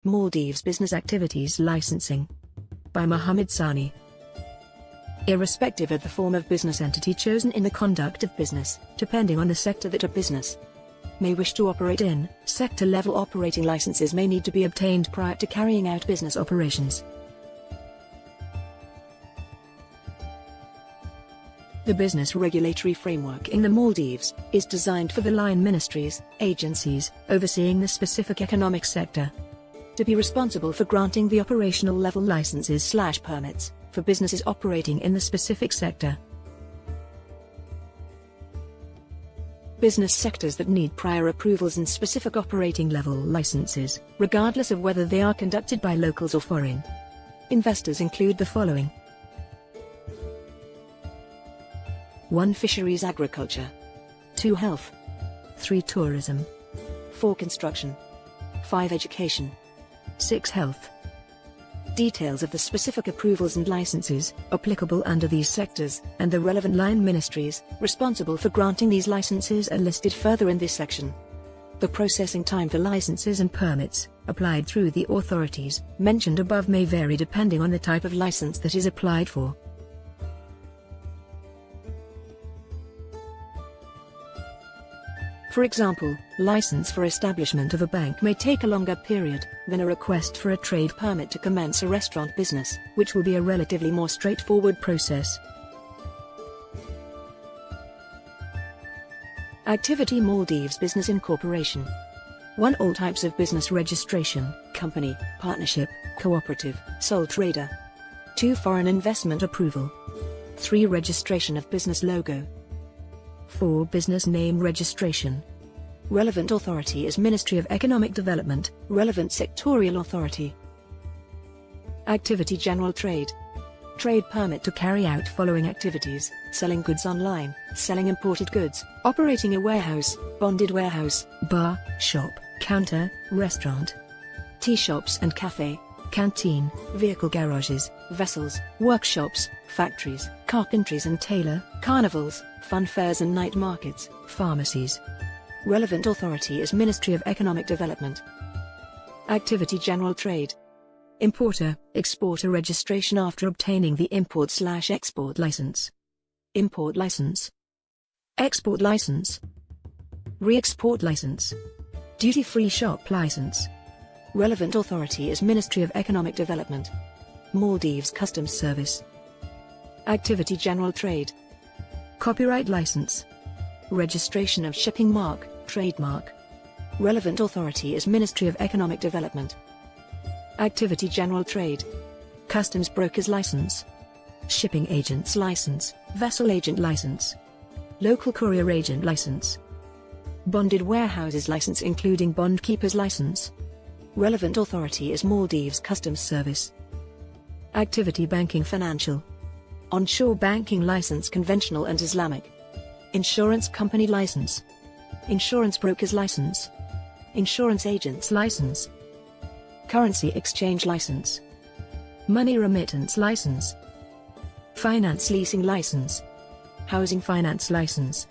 Maldives Business Activities Licensing by Mohammed Sani. Irrespective of the form of business entity chosen in the conduct of business, depending on the sector that a business may wish to operate in, sector-level operating licenses may need to be obtained prior to carrying out business operations. The business regulatory framework in the Maldives is designed for the line ministries, agencies, overseeing the specific economic sector, to be responsible for granting the operational level licenses/permits for businesses operating in the specific sector. Business sectors that need prior approvals and specific operating level licenses, regardless of whether they are conducted by locals or foreign investors, include the following: 1. Fisheries agriculture. 2. Health. 3. Tourism. 4. Construction. 5. Education. 6. Health. Details of the specific approvals and licenses applicable under these sectors, and the relevant line ministries responsible for granting these licenses are listed further in this section. The processing time for licenses and permits applied through the authorities mentioned above may vary depending on the type of license that is applied for. For example, license for establishment of a bank may take a longer period than a request for a trade permit to commence a restaurant business, which will be a relatively more straightforward process. Activity Maldives Business Incorporation. 1. All types of business registration: company, partnership, cooperative, sole trader. 2. Foreign investment approval. 3. Registration of business logo. 4. Business name registration. Relevant authority is Ministry of Economic Development, relevant sectorial authority. Activity General Trade. Trade permit to carry out following activities: selling goods online, selling imported goods, operating a warehouse, bonded warehouse, bar, shop, counter, restaurant, tea shops and cafe, canteen, vehicle garages, vessels, workshops, factories, carpentries and tailor, carnivals, fun fairs and night markets, pharmacies. Relevant authority is Ministry of Economic Development. Activity General Trade. Importer, exporter registration after obtaining the import/export license. Import license. Export license. Re-export license. Duty-free shop license. Relevant authority is Ministry of Economic Development. Maldives Customs Service. Activity General Trade. Copyright license. Registration of shipping mark, trademark. Relevant authority is Ministry of Economic Development. Activity General Trade. Customs Broker's license. Shipping Agent's license, Vessel Agent license. Local Courier Agent license. Bonded Warehouses license including Bond Keeper's license. Relevant authority is Maldives Customs Service. Activity Banking Financial. Onshore banking license conventional and Islamic. Insurance company license. Insurance broker's license. Insurance agent's license. Currency exchange license. Money remittance license. Finance leasing license. Housing finance license.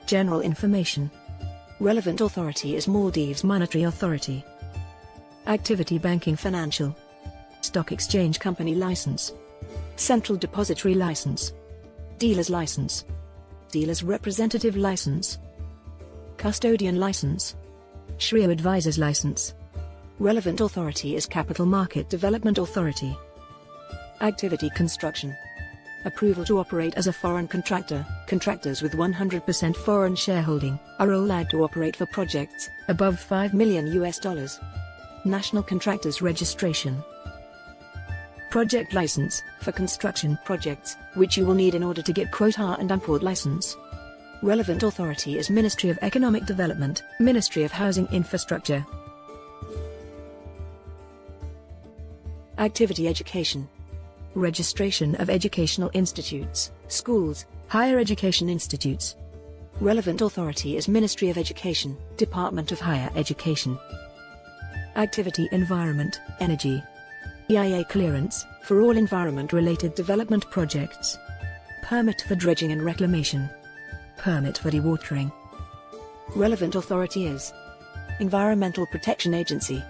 General information. Relevant authority is Maldives Monetary Authority. Activity Banking Financial. Stock exchange company license. Central Depository license. Dealer's license. Dealer's representative license. Custodian license. Shrio advisor's license. Relevant authority is Capital Market Development Authority. Activity Construction. Approval to operate as a foreign contractor. Contractors with 100% foreign shareholding are allowed to operate for projects above $5 million. National Contractors Registration. Project license, for construction projects, which you will need in order to get quota and import license. Relevant authority is Ministry of Economic Development, Ministry of Housing Infrastructure. Activity Education. Registration of educational institutes, schools, higher education institutes. Relevant authority is Ministry of Education, Department of Higher Education. Activity Environment, Energy. EIA clearance, for all environment-related development projects. Permit for dredging and reclamation. Permit for dewatering. Relevant authority is Environmental Protection Agency.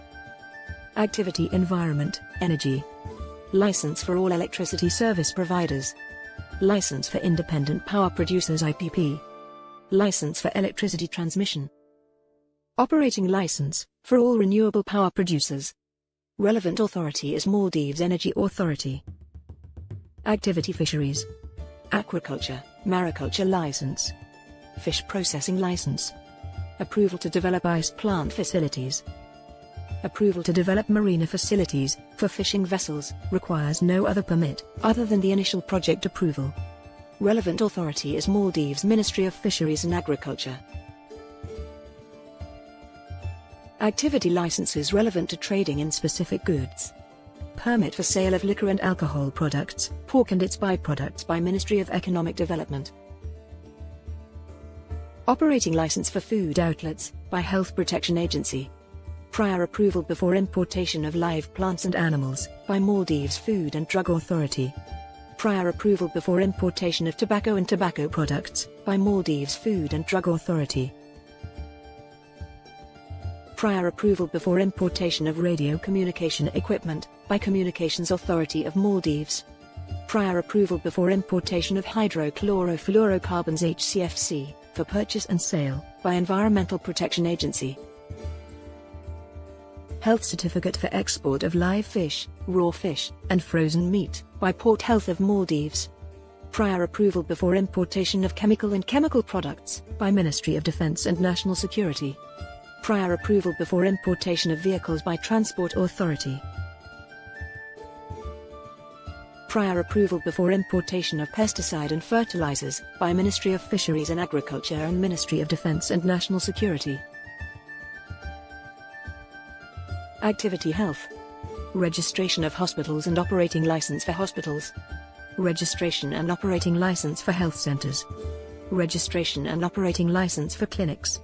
Activity Environment, Energy. License for all electricity service providers. License for independent power producers IPP. License for electricity transmission. Operating license for all renewable power producers. Relevant authority is Maldives Energy Authority. Activity Fisheries. Aquaculture, mariculture license. Fish processing license. Approval to develop ice plant facilities. Approval to develop marina facilities for fishing vessels requires no other permit other than the initial project approval. Relevant authority is Maldives Ministry of Fisheries and Agriculture. Activity licenses relevant to trading in specific goods. Permit for sale of liquor and alcohol products, pork and its byproducts by Ministry of Economic Development. Operating license for food outlets by Health Protection Agency. Prior approval before importation of live plants and animals by Maldives Food and Drug Authority. Prior approval before importation of tobacco and tobacco products by Maldives Food and Drug Authority. Prior approval before importation of radio communication equipment by Communications Authority of Maldives. Prior approval before importation of hydrochlorofluorocarbons HCFC for purchase and sale by Environmental Protection Agency. Health certificate for export of live fish, raw fish, and frozen meat by Port Health of Maldives. Prior approval before importation of chemical and chemical products by Ministry of Defence and National Security. Prior approval before importation of vehicles by Transport Authority. Prior approval before importation of pesticide and fertilizers by Ministry of Fisheries and Agriculture and Ministry of Defence and National Security. Activity Health. Registration of hospitals and operating license for hospitals. Registration and operating license for health centers. Registration and operating license for clinics.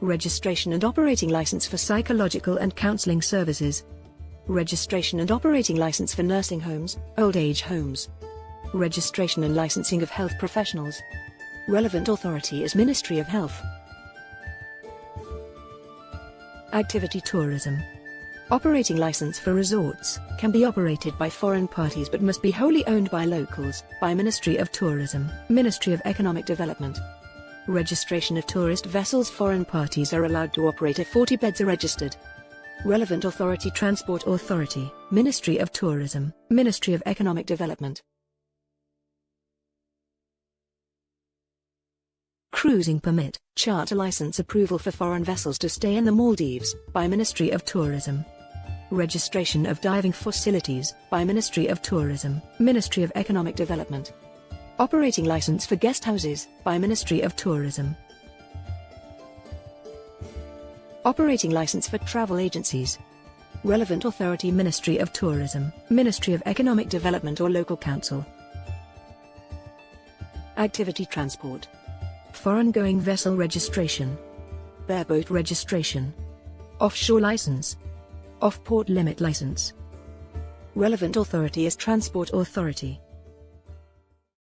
Registration and operating license for psychological and counseling services. Registration and operating license for nursing homes, old age homes. Registration and licensing of health professionals. Relevant authority is Ministry of Health. Activity Tourism. Operating license for resorts can be operated by foreign parties but must be wholly owned by locals by Ministry of Tourism, Ministry of Economic Development. Registration of tourist vessels. Foreign parties are allowed to operate if 40 beds are registered. Relevant authority Transport Authority, Ministry of Tourism, Ministry of Economic Development. Cruising permit, charter license approval for foreign vessels to stay in the Maldives by Ministry of Tourism. Registration of diving facilities by Ministry of Tourism, Ministry of Economic Development. Operating license for guest houses by Ministry of Tourism. Operating license for travel agencies. Relevant authority Ministry of Tourism, Ministry of Economic Development or local council. Activity Transport. Foreign-going vessel registration. Bareboat registration. Offshore license. Off-port limit license. Relevant authority is Transport Authority.